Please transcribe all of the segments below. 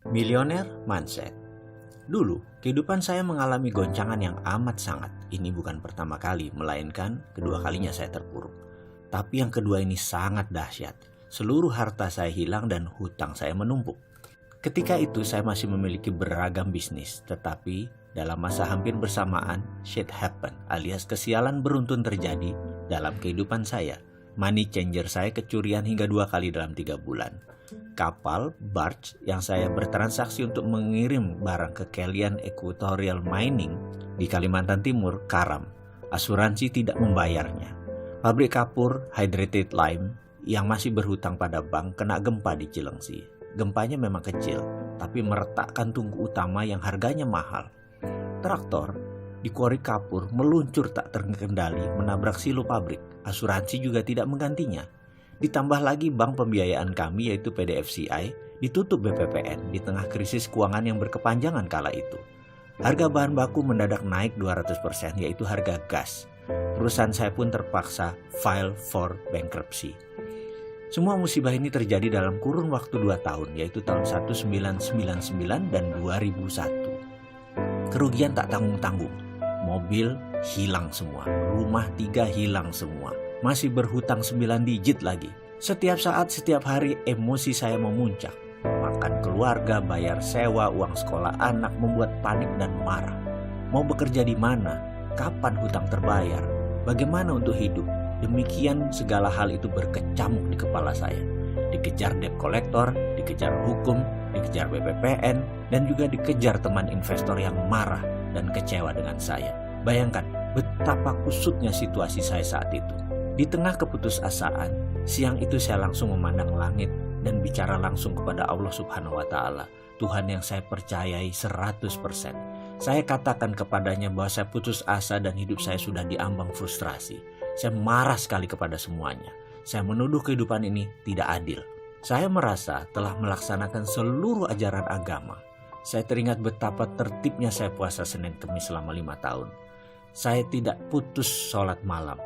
Millionaire Mindset. Dulu, kehidupan saya mengalami goncangan yang amat sangat. Ini bukan pertama kali, melainkan kedua kalinya saya terpuruk. Tapi yang kedua ini sangat dahsyat. Seluruh harta saya hilang dan hutang saya menumpuk. Ketika itu saya masih memiliki beragam bisnis, tetapi dalam masa hampir bersamaan, shit happen alias kesialan beruntun terjadi dalam kehidupan saya. Money changer saya kecurian hingga 2 kali dalam 3 bulan. Kapal barge yang saya bertransaksi untuk mengirim barang ke Kelian Equatorial Mining di Kalimantan Timur karam. Asuransi tidak membayarnya. Pabrik kapur Hydrated Lime yang masih berhutang pada bank kena gempa di Cilengsi. Gempanya memang kecil, tapi meretakkan tungku utama yang harganya mahal. Traktor di kuari kapur meluncur tak terkendali menabrak silo pabrik. Asuransi juga tidak menggantinya. Ditambah lagi bank pembiayaan kami yaitu PDFCI ditutup BPPN di tengah krisis keuangan yang berkepanjangan kala itu. Harga bahan baku mendadak naik 200% yaitu harga gas. Perusahaan saya pun terpaksa file for bankruptcy. Semua musibah ini terjadi dalam kurun waktu 2 tahun yaitu tahun 1999 dan 2001. Kerugian tak tanggung-tanggung. Mobil hilang semua, rumah 3 hilang semua. Masih berhutang 9 digit lagi. Setiap saat, setiap hari emosi saya memuncak. Makan keluarga, bayar sewa, uang sekolah anak membuat panik dan marah. Mau bekerja di mana? Kapan hutang terbayar? Bagaimana untuk hidup? Demikian segala hal itu berkecamuk di kepala saya. Dikejar debt collector, dikejar hukum, dikejar BPPN, dan juga dikejar teman investor yang marah dan kecewa dengan saya. Bayangkan betapa kusutnya situasi saya saat itu. Di tengah keputusasaan, siang itu saya langsung memandang langit dan bicara langsung kepada Allah Subhanahu wa Ta'ala, Tuhan yang saya percayai 100%. Saya katakan kepadanya bahwa saya putus asa dan hidup saya sudah diambang frustrasi. Saya marah sekali kepada semuanya. Saya menuduh kehidupan ini tidak adil. Saya merasa telah melaksanakan seluruh ajaran agama. Saya teringat betapa tertibnya saya puasa Senin Kemis selama 5 tahun. Saya tidak putus sholat malam.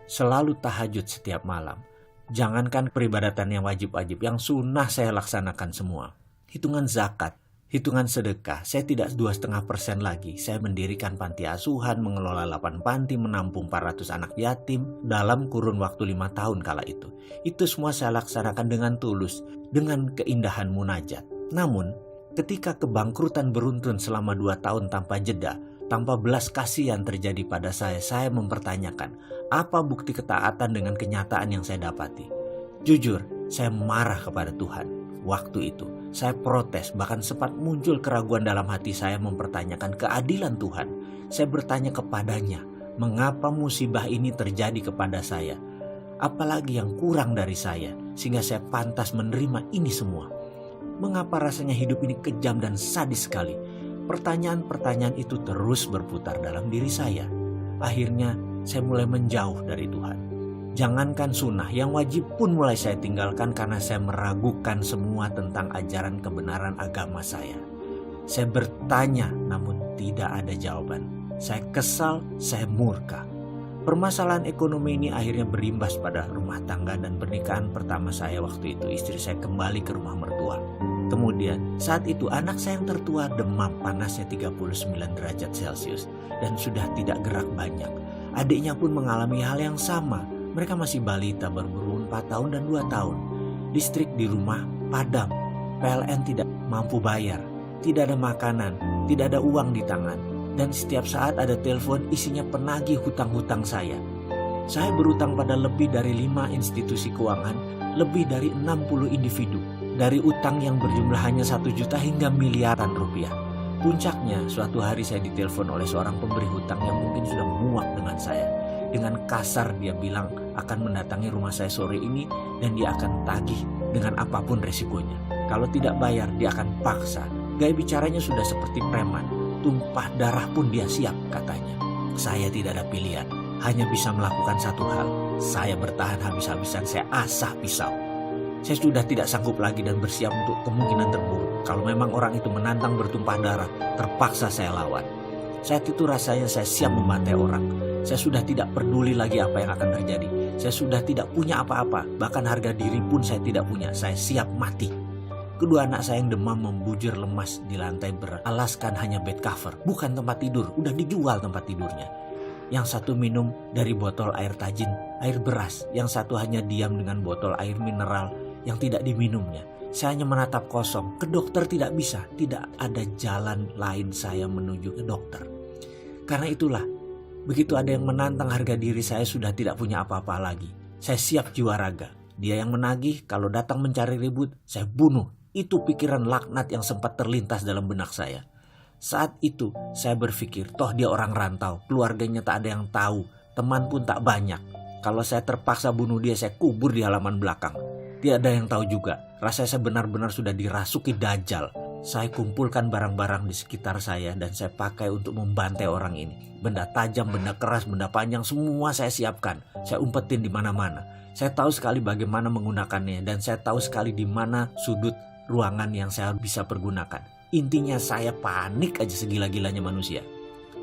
Selalu tahajud setiap malam. Jangankan peribadatan yang wajib-wajib, yang sunnah saya laksanakan semua. Hitungan zakat, hitungan sedekah, saya tidak 2,5% lagi. Saya mendirikan panti asuhan, mengelola 8 panti, menampung 400 anak yatim dalam kurun waktu 5 tahun kala itu. Itu semua saya laksanakan dengan tulus, dengan keindahan munajat. Namun, ketika kebangkrutan beruntun selama 2 tahun tanpa jeda, tanpa belas kasihan terjadi pada saya mempertanyakan, apa bukti ketaatan dengan kenyataan yang saya dapati? Jujur, saya marah kepada Tuhan. Waktu itu, saya protes, bahkan sempat muncul keraguan dalam hati saya mempertanyakan keadilan Tuhan. Saya bertanya kepadanya, mengapa musibah ini terjadi kepada saya? Apalagi yang kurang dari saya, sehingga saya pantas menerima ini semua? Mengapa rasanya hidup ini kejam dan sadis sekali? Pertanyaan-pertanyaan itu terus berputar dalam diri saya. Akhirnya saya mulai menjauh dari Tuhan. Jangankan sunnah, yang wajib pun mulai saya tinggalkan karena saya meragukan semua tentang ajaran kebenaran agama saya. Saya bertanya namun tidak ada jawaban. Saya kesal, saya murka. Permasalahan ekonomi ini akhirnya berimbas pada rumah tangga dan pernikahan pertama saya waktu itu. Istri saya kembali ke rumah mertua. Kemudian saat itu anak saya yang tertua demam panasnya 39 derajat Celcius dan sudah tidak gerak banyak. Adiknya pun mengalami hal yang sama. Mereka masih balita baru 4 tahun dan 2 tahun. Listrik di rumah padam. PLN tidak mampu bayar. Tidak ada makanan, tidak ada uang di tangan. Dan setiap saat ada telepon isinya penagih hutang-hutang saya. Saya berutang pada lebih dari 5 institusi keuangan, lebih dari 60 individu. Dari utang yang berjumlah hanya 1 juta hingga miliaran rupiah. Puncaknya, suatu hari saya ditelepon oleh seorang pemberi hutang yang mungkin sudah muak dengan saya. Dengan kasar dia bilang akan mendatangi rumah saya sore ini dan dia akan tagih dengan apapun resikonya. Kalau tidak bayar, dia akan paksa. Gaya bicaranya sudah seperti preman. Tumpah darah pun dia siap, katanya. Saya tidak ada pilihan, hanya bisa melakukan satu hal. Saya bertahan habis-habisan, saya asah pisau. Saya sudah tidak sanggup lagi dan bersiap untuk kemungkinan terburuk. Kalau memang orang itu menantang bertumpah darah, terpaksa saya lawan. Saat itu rasanya saya siap membantai orang. Saya sudah tidak peduli lagi apa yang akan terjadi. Saya sudah tidak punya apa-apa, bahkan harga diri pun saya tidak punya. Saya siap mati. Kedua anak saya yang demam membujur lemas di lantai beralaskan hanya bed cover. Bukan tempat tidur, udah dijual tempat tidurnya. Yang satu minum dari botol air tajin, air beras. Yang satu hanya diam dengan botol air mineral yang tidak diminumnya. Saya hanya menatap kosong. Ke dokter tidak bisa, tidak ada jalan lain saya menuju ke dokter. Karena itulah, begitu ada yang menantang harga diri saya sudah tidak punya apa-apa lagi. Saya siap jiwa raga. Dia yang menagih, kalau datang mencari ribut, saya bunuh. Itu pikiran laknat yang sempat terlintas dalam benak saya. Saat itu saya berpikir, toh dia orang rantau, keluarganya tak ada yang tahu, teman pun tak banyak. Kalau saya terpaksa bunuh dia, saya kubur di halaman belakang. Tidak ada yang tahu juga, rasanya saya benar-benar sudah dirasuki dajjal. Saya kumpulkan barang-barang di sekitar saya dan saya pakai untuk membantai orang ini. Benda tajam, benda keras, benda panjang, semua saya siapkan. Saya umpetin di mana-mana. Saya tahu sekali bagaimana menggunakannya dan saya tahu sekali di mana sudut ruangan yang saya bisa pergunakan. Intinya saya panik aja segila-gilanya manusia.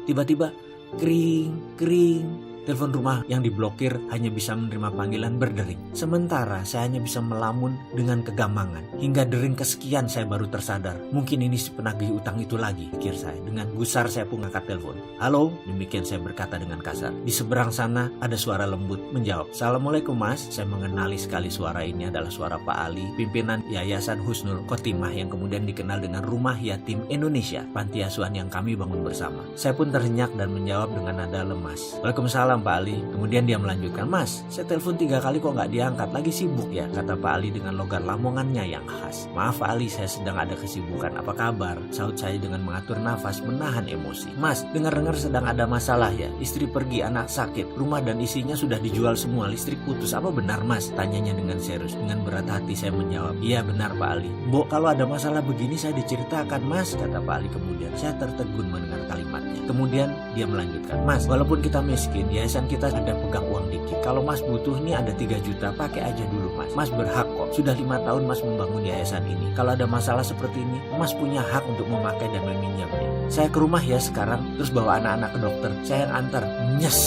Tiba-tiba kering, telepon rumah yang diblokir hanya bisa menerima panggilan berdering. Sementara saya hanya bisa melamun dengan kegamangan. Hingga dering kesekian saya baru tersadar. Mungkin ini si penagih utang itu lagi, pikir saya. Dengan gusar saya pun angkat telepon. Halo, demikian saya berkata dengan kasar. Di seberang sana ada suara lembut menjawab. Assalamualaikum mas. Saya mengenali sekali suara ini adalah suara Pak Ali, pimpinan Yayasan Husnul Khotimah yang kemudian dikenal dengan Rumah Yatim Indonesia, panti asuhan yang kami bangun bersama. Saya pun terhenyak dan menjawab dengan nada lemas. Waalaikumsalam Pak Ali. Kemudian dia melanjutkan, mas, saya telepon 3 kali kok nggak diangkat, lagi sibuk ya, kata Pak Ali dengan logat lamongannya yang khas. Maaf Pak Ali, saya sedang ada kesibukan, apa kabar? Sahut saya dengan mengatur nafas, menahan emosi. Mas, dengar-dengar sedang ada masalah ya, istri pergi, anak sakit, rumah dan isinya sudah dijual semua, listrik putus, apa benar mas? Tanyanya dengan serius. Dengan berat hati saya menjawab, iya benar Pak Ali. Mbok, kalau ada masalah begini saya diceritakan mas, kata Pak Ali kemudian. Saya tertegun mendengar kalimatnya. Kemudian dia melanjutkan, mas, walaupun kita miskin, yayasan kita ada pegang uang dikit. Kalau mas butuh nih ada 3 juta, pakai aja dulu mas. Mas berhak kok, sudah 5 tahun mas membangun yayasan ini. Kalau ada masalah seperti ini, mas punya hak untuk memakai dan meminjamnya. Saya ke rumah ya sekarang, terus bawa anak-anak ke dokter. Saya yang antar. Nyes.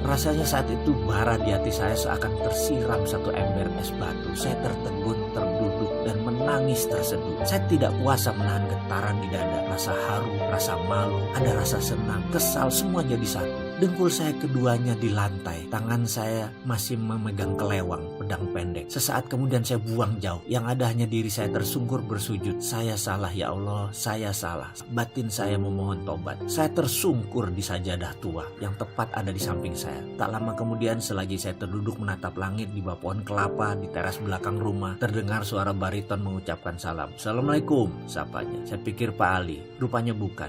Rasanya saat itu bara di hati saya seakan tersiram satu ember es batu. Saya tertegun, terduduk dan menangis terseduh. Saya tidak kuasa menahan getaran di dada. Rasa haru, rasa malu, ada rasa senang, kesal, semua jadi satu. Dengkul saya keduanya di lantai. Tangan saya masih memegang kelewang, pedang pendek. Sesaat kemudian saya buang jauh. Yang ada hanya diri saya tersungkur bersujud. Saya salah ya Allah, saya salah. Batin saya memohon tobat. Saya tersungkur di sajadah tua yang tepat ada di samping saya. Tak lama kemudian selagi saya terduduk menatap langit di bawah pohon kelapa di teras belakang rumah, terdengar suara bariton mengucapkan salam. Assalamualaikum, sapanya. Saya pikir Pak Ali, rupanya bukan.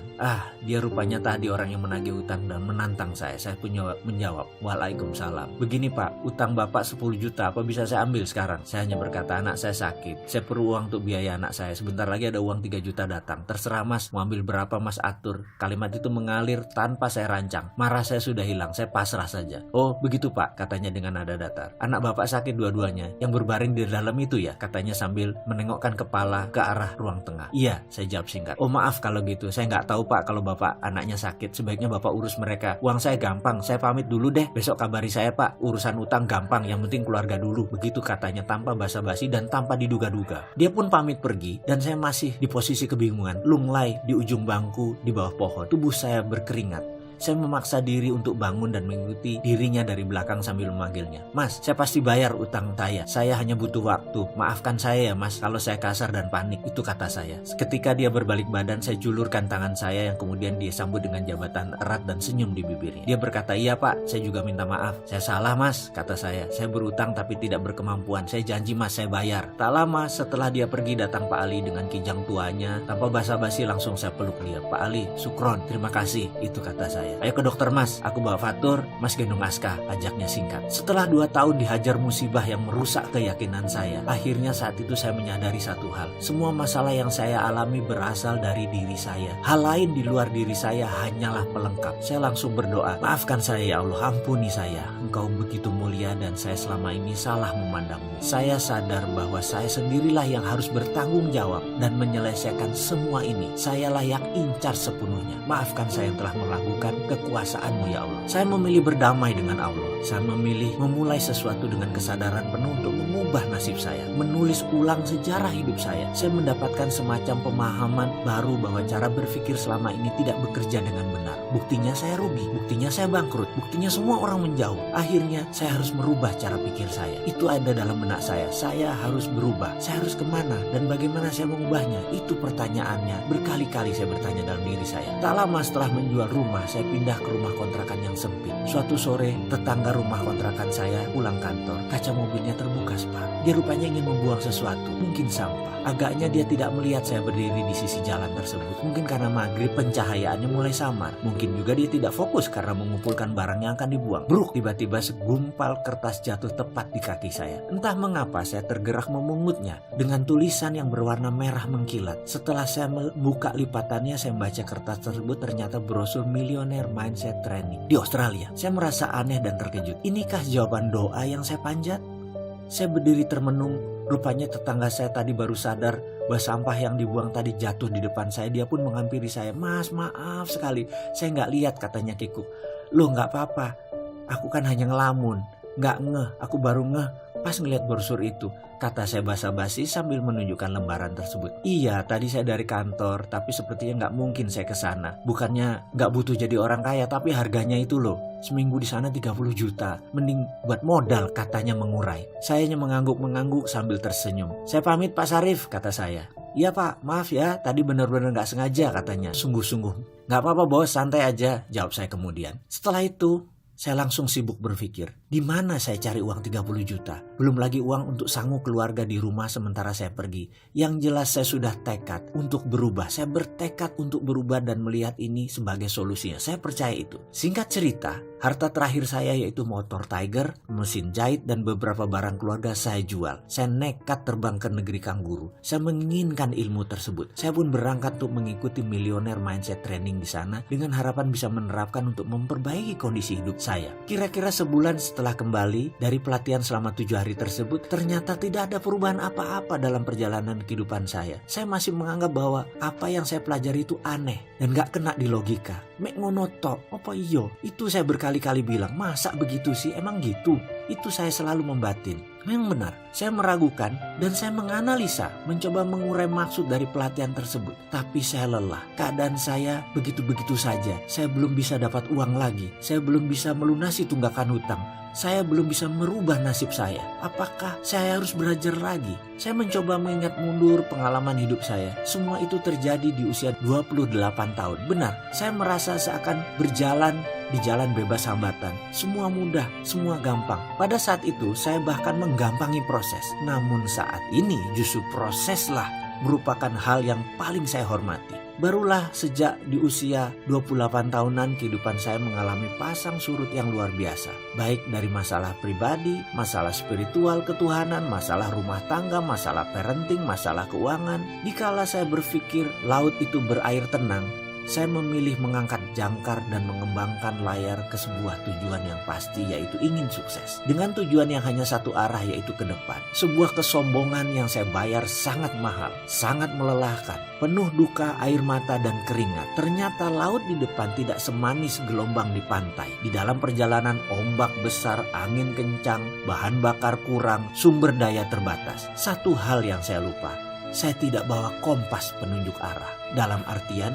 Dia rupanya tadi orang yang menagih utang dan menantang saya pun menjawab, Waalaikumsalam. Begini Pak, utang Bapak 10 juta, apa bisa saya ambil sekarang? Saya hanya berkata, anak saya sakit, saya perlu uang untuk biaya anak saya. Sebentar lagi ada uang 3 juta datang. Terserah mas, mau ambil berapa mas atur. Kalimat itu mengalir tanpa saya rancang. Marah saya sudah hilang, saya pasrah saja. Oh begitu Pak, katanya dengan nada datar. Anak Bapak sakit dua-duanya, yang berbaring di dalam itu ya, katanya sambil menengokkan kepala ke arah ruang tengah. Iya, saya jawab singkat. Oh maaf kalau gitu, saya nggak tahu Pak kalau Bapak anaknya sakit. Sebaiknya Bapak urus mereka. Uang saya gampang, saya pamit dulu deh. Besok kabari saya Pak, urusan utang gampang, yang penting keluarga dulu. Begitu katanya tanpa basa-basi dan tanpa diduga-duga. Dia pun pamit pergi dan saya masih di posisi kebingungan, lunglai di ujung bangku di bawah pohon. Tubuh saya berkeringat. Saya memaksa diri untuk bangun dan mengikuti dirinya dari belakang sambil memanggilnya. Mas, saya pasti bayar utang saya hanya butuh waktu. Maafkan saya ya mas kalau saya kasar dan panik, itu kata saya. Ketika dia berbalik badan, saya julurkan tangan saya yang kemudian dia sambut dengan jabatan erat dan senyum di bibirnya. Dia berkata, iya pak, saya juga minta maaf. Saya salah mas, kata saya. Saya berutang tapi tidak berkemampuan. Saya janji mas, saya bayar. Tak lama setelah dia pergi datang Pak Ali dengan kijang tuanya. Tanpa basa-basi langsung saya peluk dia. Pak Ali, sukron, terima kasih, itu kata saya. Ayo ke dokter mas, aku bawa fatur, mas gendong Aska, ajaknya singkat. Setelah 2 tahun dihajar musibah yang merusak keyakinan saya, akhirnya saat itu saya menyadari satu hal. Semua masalah yang saya alami berasal dari diri saya. Hal lain di luar diri saya hanyalah pelengkap. Saya langsung berdoa, maafkan saya ya Allah, ampuni saya. Engkau begitu mulia dan saya selama ini salah memandangmu. Saya sadar bahwa saya sendirilah yang harus bertanggung jawab dan menyelesaikan semua ini. Sayalah yang incar sepenuhnya. Maafkan saya yang telah meragukan kekuasaanmu ya Allah. Saya memilih berdamai dengan Allah. Saya memilih memulai sesuatu dengan kesadaran penuh untuk mengubah nasib saya, menulis ulang sejarah hidup saya. Saya mendapatkan semacam pemahaman baru bahwa cara berpikir selama ini tidak bekerja dengan benar. Buktinya saya rugi, buktinya saya bangkrut, buktinya semua orang menjauh. Akhirnya saya harus merubah cara pikir saya. Itu ada dalam benak saya harus berubah. Saya harus kemana dan bagaimana saya mengubahnya? Itu pertanyaannya. Berkali-kali saya bertanya dalam diri saya. Tak lama setelah menjual rumah, saya pindah ke rumah kontrakan yang sempit. Suatu sore, tetangga rumah kontrakan saya pulang kantor. Kaca mobilnya terbuka separuh. Dia rupanya ingin membuang sesuatu, mungkin sampah. Agaknya dia tidak melihat saya berdiri di sisi jalan tersebut. Mungkin karena maghrib pencahayaannya mulai samar. Mungkin juga dia tidak fokus karena mengumpulkan barang yang akan dibuang. Bruk, tiba-tiba segumpal kertas jatuh tepat di kaki saya. Entah mengapa saya tergerak memungutnya dengan tulisan yang berwarna merah mengkilat. Setelah saya membuka lipatannya, saya membaca kertas tersebut, ternyata brosur Millionaire Mindset Training di Australia. Saya merasa aneh dan terkejut. Inikah jawaban doa yang saya panjat? Saya berdiri termenung. Rupanya tetangga saya tadi baru sadar bahwa sampah yang dibuang tadi jatuh di depan saya. Dia pun menghampiri saya. Mas, maaf sekali, saya nggak lihat, katanya kikuk. Loh, nggak apa-apa, aku kan hanya ngelamun, nggak ngeh, aku baru ngeh pas ngeliat brosur itu, kata saya basa-basi sambil menunjukkan lembaran tersebut. Iya, tadi saya dari kantor, tapi sepertinya nggak mungkin saya ke sana. Bukannya nggak butuh jadi orang kaya, tapi harganya itu loh, seminggu di sana 30 juta. Mending buat modal, katanya mengurai. Saya hanya mengangguk-mengangguk sambil tersenyum. Saya pamit Pak Sarif, kata saya. Iya Pak, maaf ya, tadi benar-benar nggak sengaja, katanya sungguh-sungguh. Nggak apa-apa bos, santai aja, jawab saya kemudian. Setelah itu, saya langsung sibuk berpikir, di mana saya cari uang 30 juta? Belum lagi uang untuk sanggup keluarga di rumah sementara saya pergi. Yang jelas saya sudah tekad untuk berubah. Saya bertekad untuk berubah dan melihat ini sebagai solusinya. Saya percaya itu. Singkat cerita, harta terakhir saya yaitu motor Tiger, mesin jahit, dan beberapa barang keluarga saya jual. Saya nekat terbang ke negeri Kangguru. Saya menginginkan ilmu tersebut. Saya pun berangkat untuk mengikuti Millionaire Mindset Training di sana dengan harapan bisa menerapkan untuk memperbaiki kondisi hidup saya. Kira-kira sebulan setelah kembali dari pelatihan selama 7 hari tersebut, ternyata tidak ada perubahan apa-apa dalam perjalanan kehidupan saya. Saya masih menganggap bahwa apa yang saya pelajari itu aneh dan gak kena di logika. Mek ngono tok, apa iyo? Itu saya berkali-kali bilang, masa begitu sih? Emang gitu? Itu saya selalu membatin. Memang benar, saya meragukan dan saya menganalisa, mencoba mengurai maksud dari pelatihan tersebut. Tapi saya lelah, keadaan saya begitu-begitu saja. Saya belum bisa dapat uang lagi, saya belum bisa melunasi tunggakan hutang. Saya belum bisa merubah nasib saya. Apakah saya harus belajar lagi? Saya mencoba mengingat mundur pengalaman hidup saya. Semua itu terjadi di usia 28 tahun. Benar, saya merasa seakan berjalan di jalan bebas hambatan. Semua mudah, semua gampang. Pada saat itu saya bahkan menggampangi proses. Namun saat ini justru proseslah merupakan hal yang paling saya hormati. Barulah sejak di usia 28 tahunan kehidupan saya mengalami pasang surut yang luar biasa. Baik dari masalah pribadi, masalah spiritual, ketuhanan, masalah rumah tangga, masalah parenting, masalah keuangan. Dikala saya berpikir laut itu berair tenang, saya memilih mengangkat jangkar dan mengembangkan layar ke sebuah tujuan yang pasti, yaitu ingin sukses. Dengan tujuan yang hanya satu arah, yaitu ke depan. Sebuah kesombongan yang saya bayar sangat mahal, sangat melelahkan, penuh duka, air mata, dan keringat. Ternyata laut di depan tidak semanis gelombang di pantai. Di dalam perjalanan ombak besar, angin kencang, bahan bakar kurang, sumber daya terbatas. Satu hal yang saya lupa, saya tidak bawa kompas penunjuk arah. Dalam artian,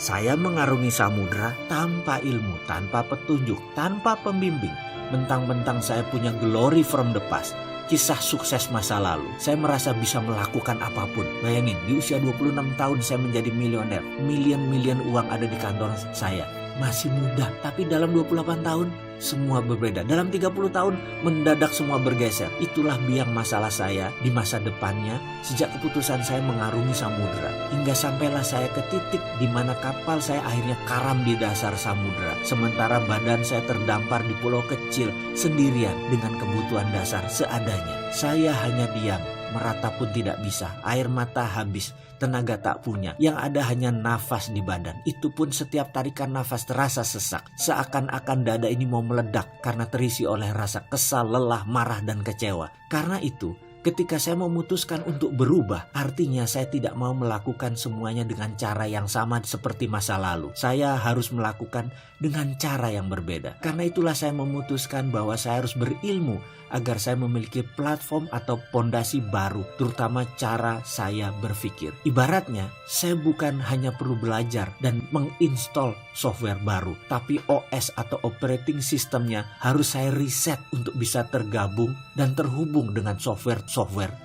saya mengarungi samudra tanpa ilmu, tanpa petunjuk, tanpa pembimbing. Mentang-mentang saya punya glory from the past, kisah sukses masa lalu. Saya merasa bisa melakukan apapun. Bayangin, di usia 26 tahun saya menjadi miliuner. Milian-milian uang ada di kantor saya. Masih muda, tapi dalam 28 tahun semua berbeda. Dalam 30 tahun mendadak semua bergeser. Itulah biang masalah saya di masa depannya sejak keputusan saya mengarungi samudra. Hingga sampailah saya ke titik di mana kapal saya akhirnya karam di dasar samudra. Sementara badan saya terdampar di pulau kecil sendirian dengan kebutuhan dasar seadanya. Saya hanya diam, meratap pun tidak bisa, air mata habis, tenaga tak punya, yang ada hanya nafas di badan. Itu pun setiap tarikan nafas terasa sesak, seakan-akan dada ini mau meledak karena terisi oleh rasa kesal, lelah, marah, dan kecewa. Karena itu, Ketika saya memutuskan untuk berubah, artinya saya tidak mau melakukan semuanya dengan cara yang sama seperti masa lalu. Saya harus melakukan dengan cara yang berbeda. Karena itulah saya memutuskan bahwa saya harus berilmu agar saya memiliki platform atau pondasi baru, terutama cara saya berpikir. Ibaratnya, saya bukan hanya perlu belajar dan menginstall software baru, tapi OS atau operating systemnya harus saya reset untuk bisa tergabung dan terhubung dengan software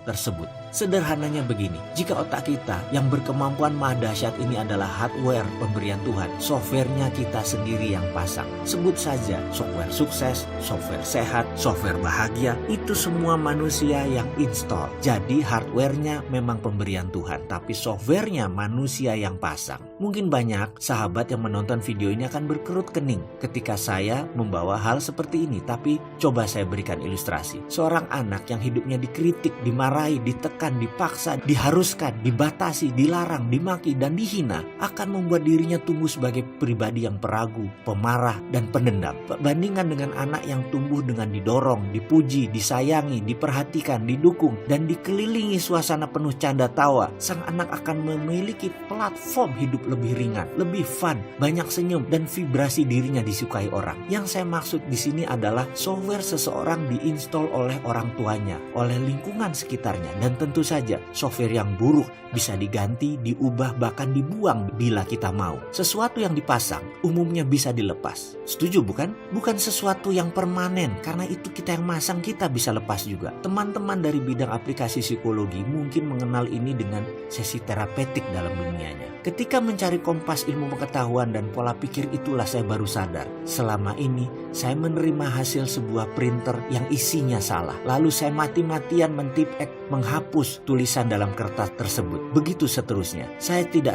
tersebut. Sederhananya begini, jika otak kita yang berkemampuan maha dahsyat ini adalah hardware pemberian Tuhan, softwarenya kita sendiri yang pasang. Sebut saja software sukses, software sehat, software bahagia, itu semua manusia yang install. Jadi hardwarenya memang pemberian Tuhan, tapi softwarenya manusia yang pasang. Mungkin banyak sahabat yang menonton video ini akan berkerut kening ketika saya membawa hal seperti ini, tapi coba saya berikan ilustrasi. Seorang anak yang hidupnya dikritik, dimarahi, ditekan, dipaksa, diharuskan, dibatasi, dilarang, dimaki, dan dihina akan membuat dirinya tumbuh sebagai pribadi yang peragu, pemarah, dan pendendam. Bandingkan dengan anak yang tumbuh dengan didorong, dipuji, disayangi, diperhatikan, didukung, dan dikelilingi suasana penuh canda tawa. Sang anak akan memiliki platform hidup lebih ringan, lebih fun, banyak senyum, dan vibrasi dirinya disukai orang. Yang saya maksud di sini adalah software seseorang diinstal oleh orang tuanya, oleh lingkungan sekitarnya, dan tentu saja software yang buruk bisa diganti, diubah, bahkan dibuang bila kita mau. Sesuatu yang dipasang umumnya bisa dilepas. Setuju bukan? Bukan sesuatu yang permanen, karena itu kita yang masang, kita bisa lepas juga. Teman-teman dari bidang aplikasi psikologi mungkin mengenal ini dengan sesi terapeutik dalam dunianya. Ketika mencari kompas ilmu pengetahuan dan pola pikir, itulah saya baru sadar. Selama ini saya menerima hasil sebuah printer yang isinya salah. Lalu saya mati-matian mentipek, menghapus tulisan dalam kertas tersebut. Begitu seterusnya. Saya tidak